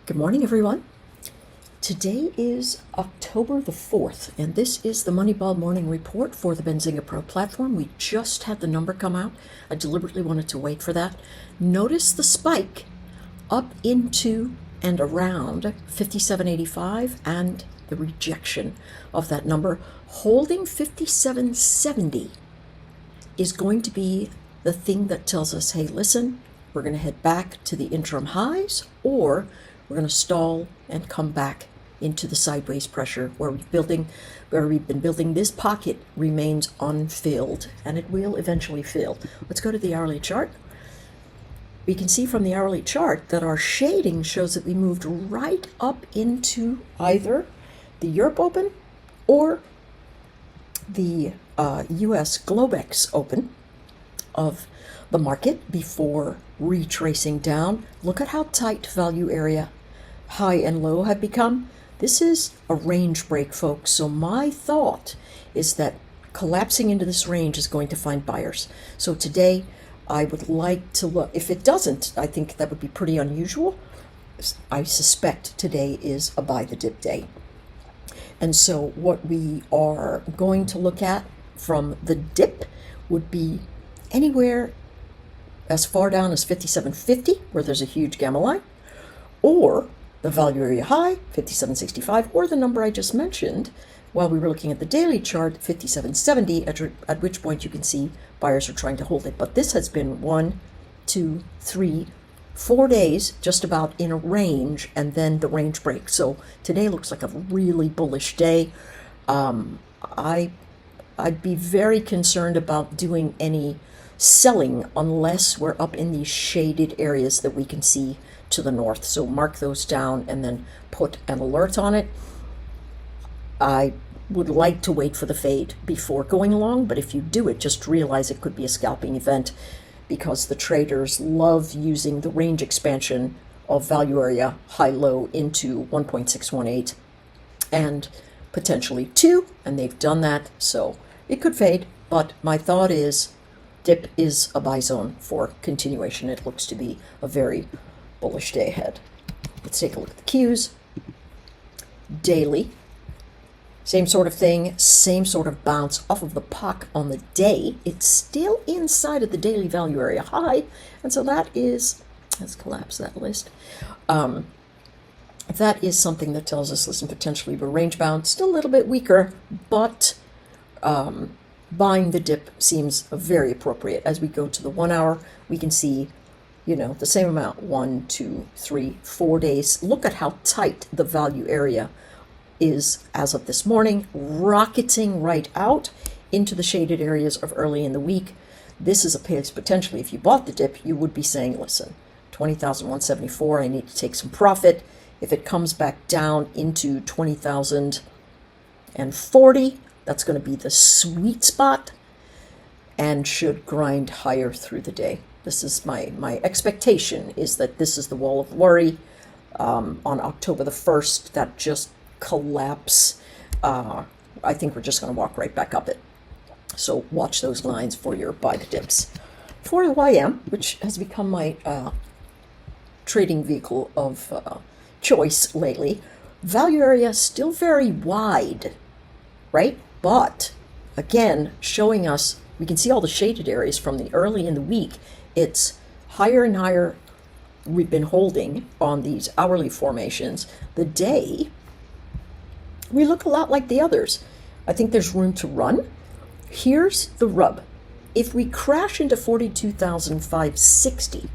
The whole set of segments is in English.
Good morning, everyone. Today is October the 4th, and this is the Moneyball Morning Report for the Benzinga Pro platform. We just had the number come out. I deliberately wanted to wait for that. Notice the spike up into and around 57.85 and the rejection of that number. Holding 57.70 is going to be the thing that tells us, hey, listen, we're going to head back to the interim highs, or we're going to stall and come back into the sideways pressure where we've been building. This pocket remains unfilled, and it will eventually fill. Let's go to the hourly chart. We can see from the hourly chart that our shading shows that we moved right up into either the Europe Open or the US Globex Open of the market before retracing down. Look at how tight value area high and low have become. This is a range break, folks. So my thought is that collapsing into this range is going to find buyers. So today I would like to look. If it doesn't, I think that would be pretty unusual. I suspect today is a buy the dip day. And so what we are going to look at from the dip would be anywhere as far down as 57.50, where there's a huge gamma line, or the value area high, 57.65, or the number I just mentioned while we were looking at the daily chart, 57.70, at which point you can see buyers are trying to hold it. But this has been 1, 2, 3, 4 days just about in a range, and then the range break. So today looks like a really bullish day. I'd be very concerned about doing any selling unless we're up in these shaded areas that we can see to the north. So mark those down and then put an alert on it. I would like to wait for the fade before going long, but if you do it, just realize it could be a scalping event, because the traders love using the range expansion of value area high-low into 1.618 and potentially 2, and they've done that, so it could fade. But my thought is dip is a buy zone for continuation. It looks to be a very bullish day ahead. Let's take a look at the cues. Daily, same sort of thing, same sort of bounce off of the POC on the day. It's still inside of the daily value area high, and so that is, let's collapse that list. That is something that tells us, listen, potentially we're range bound, still a little bit weaker, but buying the dip seems very appropriate. As we go to the 1 hour, we can see, the same amount, 1, 2, 3, 4 days. Look at how tight the value area is as of this morning, rocketing right out into the shaded areas of early in the week. This is a place potentially, if you bought the dip, you would be saying, listen, 20,174, I need to take some profit. If it comes back down into 20,040, that's going to be the sweet spot and should grind higher through the day. This is my expectation, is that this is the wall of worry on October the 1st that just collapse. I think we're just going to walk right back up it. So watch those lines for your buy the dips. For YM, which has become my trading vehicle of choice lately, value area still very wide, right? But again, showing us, we can see all the shaded areas from the early in the week. It's higher and higher we've been holding on these hourly formations. The day, we look a lot like the others. I think there's room to run. Here's the rub. If we crash into 42,560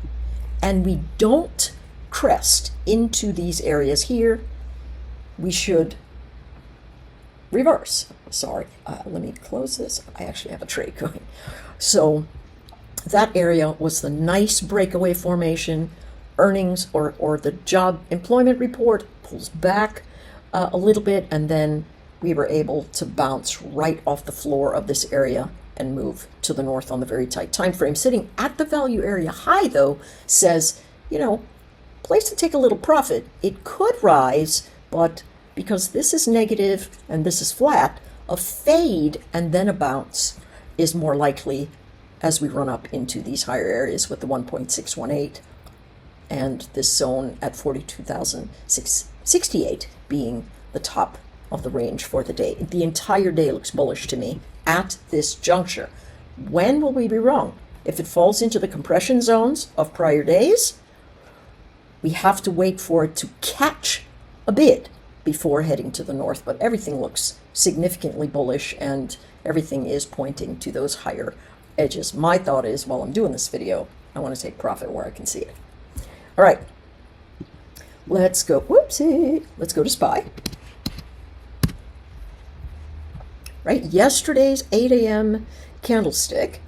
and we don't crest into these areas here, we should reverse. Sorry, let me close this. I actually have a trade going. So that area was the nice breakaway formation. Earnings or the job employment report pulls back a little bit, and then we were able to bounce right off the floor of this area and move to the north on the very tight time frame. Sitting at the value area high, though, says, place to take a little profit. It could rise, but because this is negative and this is flat, a fade and then a bounce is more likely as we run up into these higher areas with the 1.618 and this zone at 42,068 being the top of the range for the day. The entire day looks bullish to me at this juncture. When will we be wrong? If it falls into the compression zones of prior days, we have to wait for it to catch a bid before heading to the north. But everything looks significantly bullish, and everything is pointing to those higher edges. My thought is, while I'm doing this video, I want to take profit where I can see it. All right, let's go. Whoopsie. Let's go to SPY. Right, yesterday's 8 a.m. candlestick,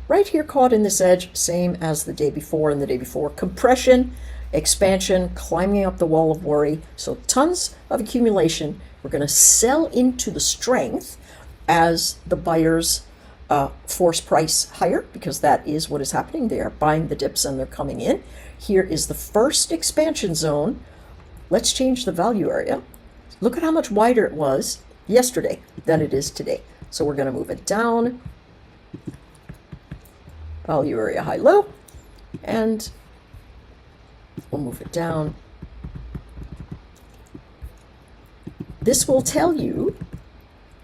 right here caught in this edge, same as the day before and the day before. Compression, expansion, climbing up the wall of worry. So tons of accumulation. We're going to sell into the strength as the buyers force price higher, because that is what is happening. They are buying the dips and they're coming in. Here is the first expansion zone. Let's change the value area. Look at how much wider it was yesterday than it is today. So we're going to move it down. Value area high low, and we'll move it down. This will tell you,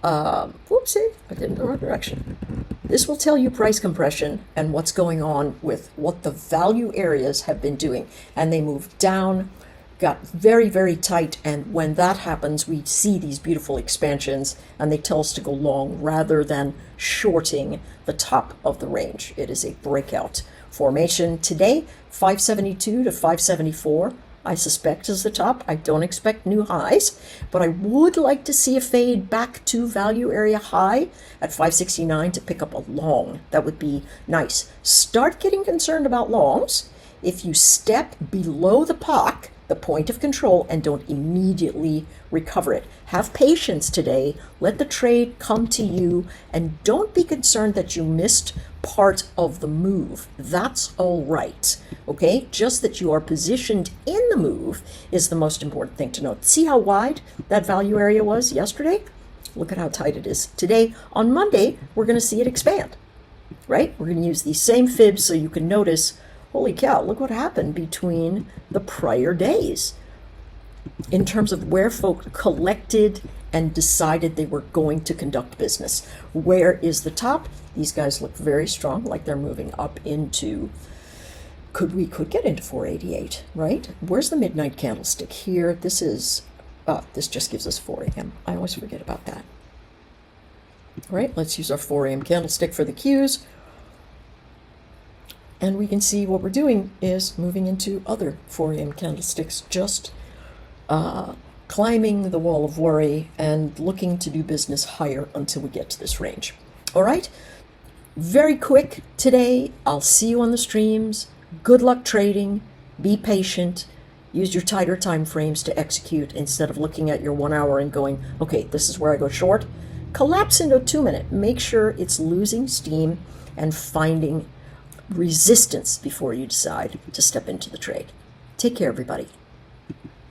whoopsie, I did it in the wrong direction. This will tell you price compression and what's going on with what the value areas have been doing. And they moved down, got very, very tight. And when that happens, we see these beautiful expansions, and they tell us to go long rather than shorting the top of the range. It is a breakout formation today. 572 to 574, I suspect, is the top. I don't expect new highs, but I would like to see a fade back to value area high at 569 to pick up a long. That would be nice. Start getting concerned about longs if you step below the POC, the point of control, and don't immediately recover it. Have patience today. Let the trade come to you, and don't be concerned that you missed part of the move. That's all right, okay? Just that you are positioned in the move is the most important thing to note. See how wide that value area was yesterday? Look at how tight it is today. On Monday, we're going to see it expand, right? We're going to use these same fibs so you can notice, holy cow, look what happened between the prior days in terms of where folk collected and decided they were going to conduct business. Where is the top? These guys look very strong, like they're moving up into, we could get into 488, right? Where's the midnight candlestick here? This is, this just gives us 4 a.m. I always forget about that. All right, let's use our 4 a.m. candlestick for the cues. And we can see what we're doing is moving into other 4 a.m. candlesticks, just climbing the wall of worry and looking to do business higher until we get to this range. All right, very quick today. I'll see you on the streams. Good luck trading. Be patient. Use your tighter time frames to execute instead of looking at your 1 hour and going, okay, this is where I go short. Collapse into a 2 minute. Make sure it's losing steam and finding resistance before you decide to step into the trade. Take care, everybody.